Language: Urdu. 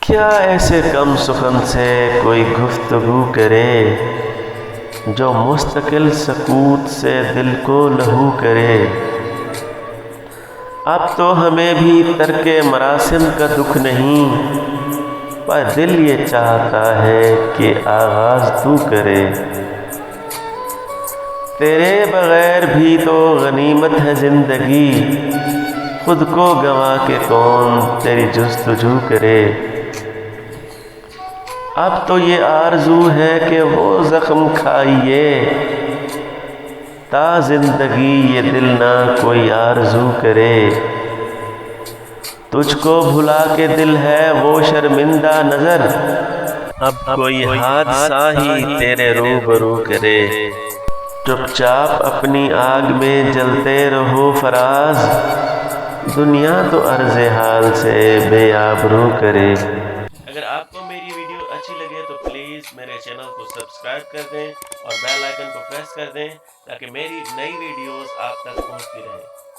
کیا ایسے کم سخن سے کوئی گفتگو کرے جو مستقل سکوت سے دل کو لہو کرے۔ اب تو ہمیں بھی ترک مراسم کا دکھ نہیں، پر دل یہ چاہتا ہے کہ آغاز تو کرے۔ تیرے بغیر بھی تو غنیمت ہے زندگی، خود کو گنوا کے کون تیری جستجو کرے۔ اب تو یہ آرزو ہے کہ وہ زخم کھائیے، تا زندگی یہ دل نہ کوئی آرزو کرے۔ تجھ کو بھلا کے دل ہے وہ شرمندہ نظر، اب کوئی حادثہ ہی تیرے روبرو کرے۔ چپ چاپ اپنی آگ میں جلتے رہو فراز، دنیا تو عرض حال سے بے آبرو کرے۔ اگر آپ کو میری ویڈیو اچھی لگے تو پلیز میرے چینل کو سبسکرائب کر دیں اور بیل آئیکن کو پریس کر دیں تاکہ میری نئی ویڈیوز آپ تک پہنچتی رہیں۔